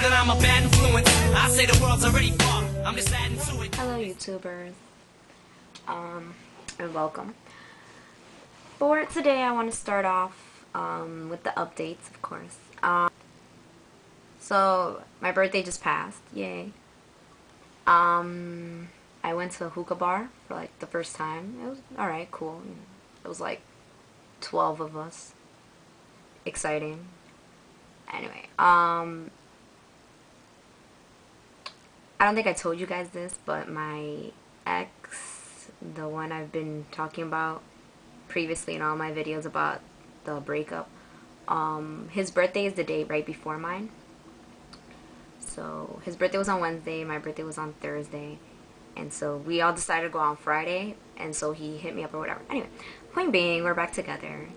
that I'm a bad influence. I say the world's already fucked. I'm just adding to it. Hello YouTubers, and welcome. For today I want to start off with the updates, of course. So my birthday just passed, yay. I went to a hookah bar for like the first time. It was alright, cool. It was like 12 of us. Exciting. Anyway, I don't think I told you guys this, but my ex, the one I've been talking about previously in all my videos about the breakup, his birthday is the day right before mine. So his birthday was on Wednesday, my birthday was on Thursday, and so we all decided to go on Friday, and so he hit me up or whatever. Anyway, point being, we're back together.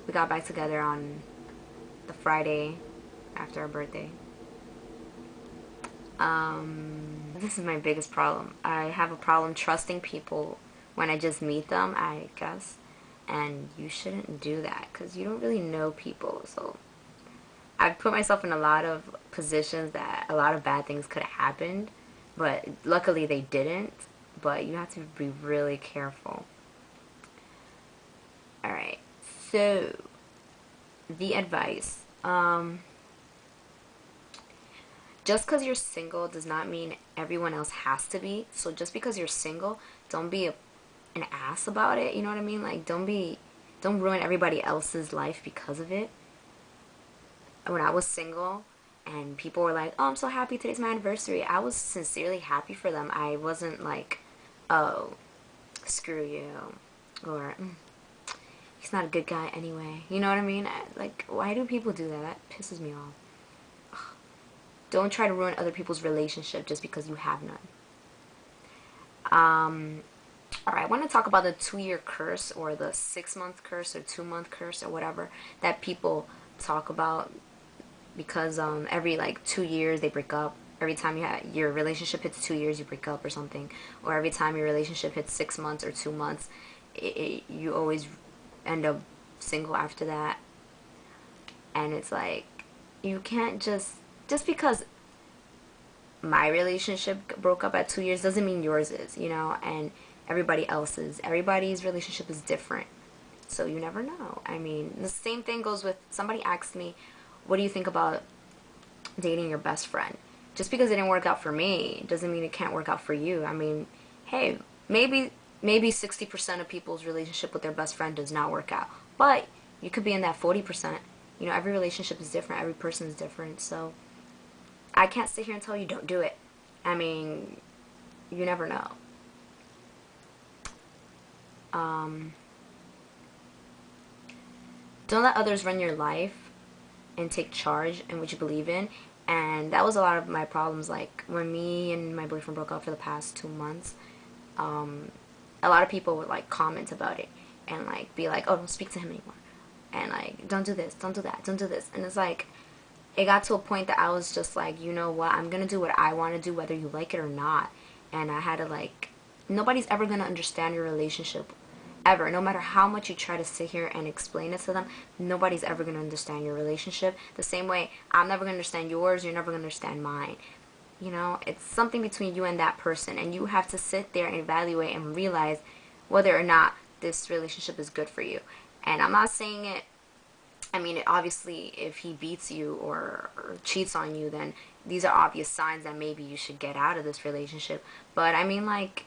We got back together on the Friday after our birthday. This is my biggest problem. I have a problem trusting people when I just meet them, I guess. And you shouldn't do that because you don't really know people. So I've put myself in a lot of positions that a lot of bad things could have happened, but luckily they didn't. But you have to be really careful. Alright, so the advice. Just because you're single does not mean everyone else has to be. So just because you're single, don't be an ass about it. You know what I mean? Like, don't ruin everybody else's life because of it. When I was single and people were like, oh, I'm so happy today's my anniversary, I was sincerely happy for them. I wasn't like, oh, screw you, or he's not a good guy anyway. You know what I mean? Like, why do people do that? That pisses me off. Don't try to ruin other people's relationship just because you have none. Alright, I want to talk about the 2-year curse or the 6-month curse or 2-month curse or whatever that people talk about, because every like 2 years they break up. Every time your relationship hits 2 years, you break up or something. Or every time your relationship hits 6 months or 2 months, you always end up single after that. And it's like, you can't just because my relationship broke up at 2 years doesn't mean yours is, you know, and everybody's relationship is different, so you never know. I mean, the same thing goes with, somebody asked me, what do you think about dating your best friend? Just because it didn't work out for me doesn't mean it can't work out for you. I mean, hey, maybe 60% of people's relationship with their best friend does not work out, but you could be in that 40%. You know, every relationship is different, every person is different, so I can't sit here and tell you don't do it. I mean, you never know. Don't let others run your life and take charge in what you believe in. And that was a lot of my problems. Like, when me and my boyfriend broke up for the past 2 months, a lot of people would like comment about it and like be like, oh, don't speak to him anymore, and like, don't do this, don't do that, don't do this. And it's like, it got to a point that I was just like, you know what, I'm gonna do what I want to do whether you like it or not. And I had to like, nobody's ever gonna understand your relationship ever. No matter how much you try to sit here and explain it to them, nobody's ever gonna understand your relationship the same way I'm never gonna understand yours, you're never gonna understand mine. You know, it's something between you and that person, and you have to sit there and evaluate and realize whether or not this relationship is good for you. And I'm not saying it, I mean, obviously, if he beats you or cheats on you, then these are obvious signs that maybe you should get out of this relationship. But I mean, like,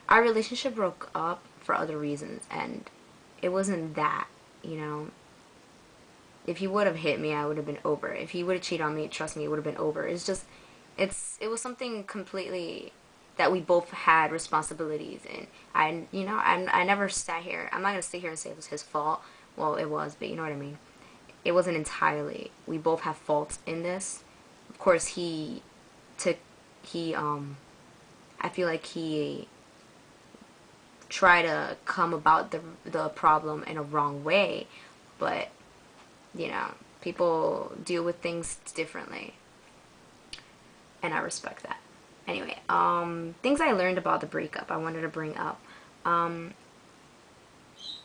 our relationship broke up for other reasons, and it wasn't that, you know. If he would have hit me, I would have been over. If he would have cheated on me, trust me, it would have been over. It's just, it was something completely that we both had responsibilities in. I never sat here, I'm not going to sit here and say it was his fault. Well, it was, but you know what I mean. It wasn't entirely. We both have faults in this. Of course, I feel like he tried to come about the problem in a wrong way, but, you know, people deal with things differently, and I respect that. Anyway, things I learned about the breakup I wanted to bring up.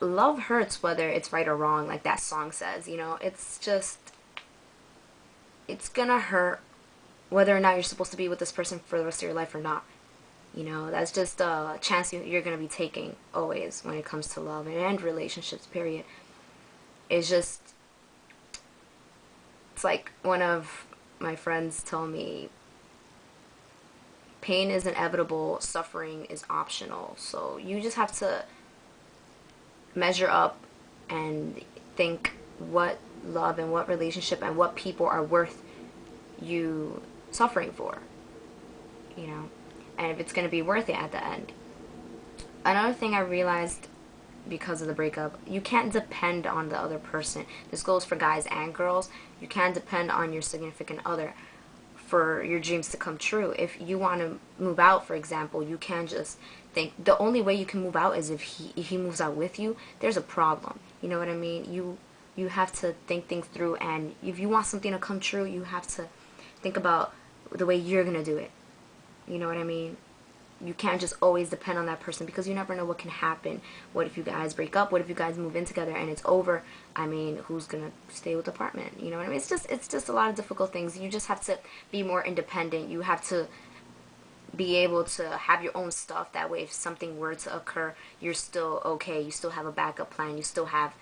Love hurts whether it's right or wrong, like that song says, you know. It's just, it's gonna hurt whether or not you're supposed to be with this person for the rest of your life or not. You know, that's just a chance you're gonna be taking always when it comes to love and relationships, period. It's just, it's like one of my friends told me, pain is inevitable, suffering is optional. So you just have to measure up and think what love and what relationship and what people are worth you suffering for, you know, and if it's going to be worth it at the end. Another thing I realized because of the breakup, you can't depend on the other person. This goes for guys and girls. You can't depend on your significant other for your dreams to come true. If you want to move out, for example, you can't just think the only way you can move out is if he moves out with you. There's a problem. You know what I mean? You have to think things through, and if you want something to come true, you have to think about the way you're gonna do it. You know what I mean? You can't just always depend on that person, because you never know what can happen. What if you guys break up? What if you guys move in together and it's over? I mean, who's gonna stay with the apartment? You know what I mean? It's just a lot of difficult things. You just have to be more independent. You have to be able to have your own stuff. That way, if something were to occur, you're still okay. You still have a backup plan. You still have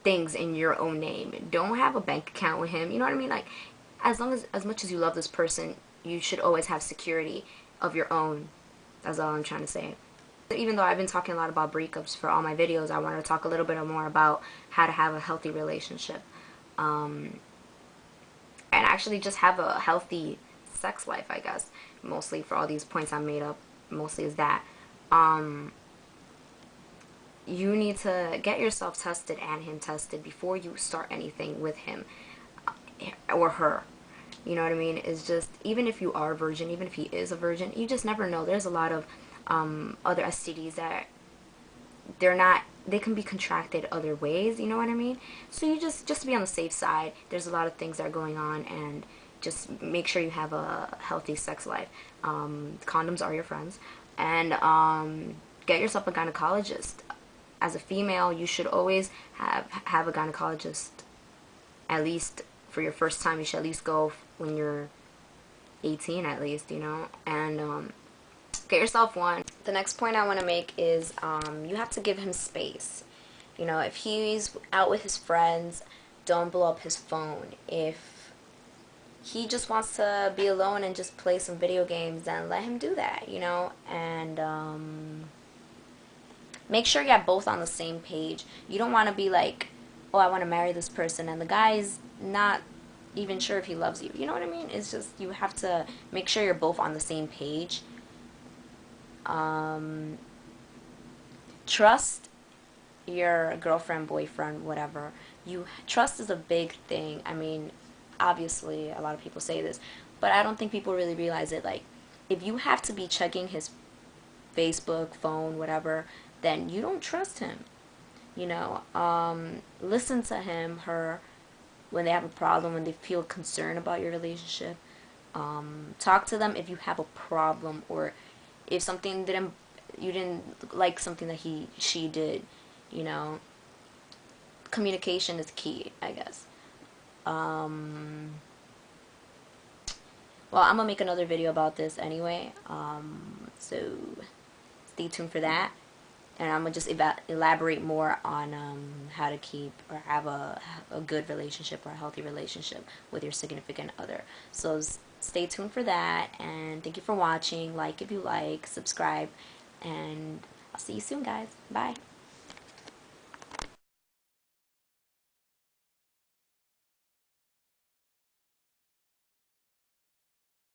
things in your own name. Don't have a bank account with him. You know what I mean? Like, as much as you love this person, you should always have security of your own. That's all I'm trying to say. Even though I've been talking a lot about breakups for all my videos, I want to talk a little bit more about how to have a healthy relationship. And actually just have a healthy sex life, I guess. Mostly for all these points I made up, mostly is that. You need to get yourself tested and him tested before you start anything with him or her. You know what I mean? It's just, even if you are a virgin, even if he is a virgin, you just never know. There's a lot of other STDs that they can be contracted other ways, you know what I mean? So you just to be on the safe side, there's a lot of things that are going on, and just make sure you have a healthy sex life. Condoms are your friends. And get yourself a gynecologist. As a female, you should always have a gynecologist. At least for your first time, you should at least go when you're 18 at least, you know, and get yourself one. The next point I want to make is you have to give him space. You know, if he's out with his friends, don't blow up his phone. If he just wants to be alone and just play some video games, then let him do that, you know, and make sure you're both on the same page. You don't want to be like, oh, I want to marry this person, and the guy's not even sure if he loves you. You know what I mean? It's just, you have to make sure you're both on the same page. Trust your girlfriend, boyfriend, whatever. Trust is a big thing. I mean, obviously, a lot of people say this, but I don't think people really realize it. Like, if you have to be checking his Facebook, phone, whatever, then you don't trust him. You know, listen to him, her, when they have a problem, when they feel concerned about your relationship. Talk to them if you have a problem, or if something you didn't like something that she did. You know, communication is key, I guess. Well, I'm gonna make another video about this anyway, so stay tuned for that. And I'm going to just elaborate more on how to keep or have a good relationship or a healthy relationship with your significant other. So stay tuned for that, and thank you for watching. Like if you like, subscribe, and I'll see you soon, guys. Bye.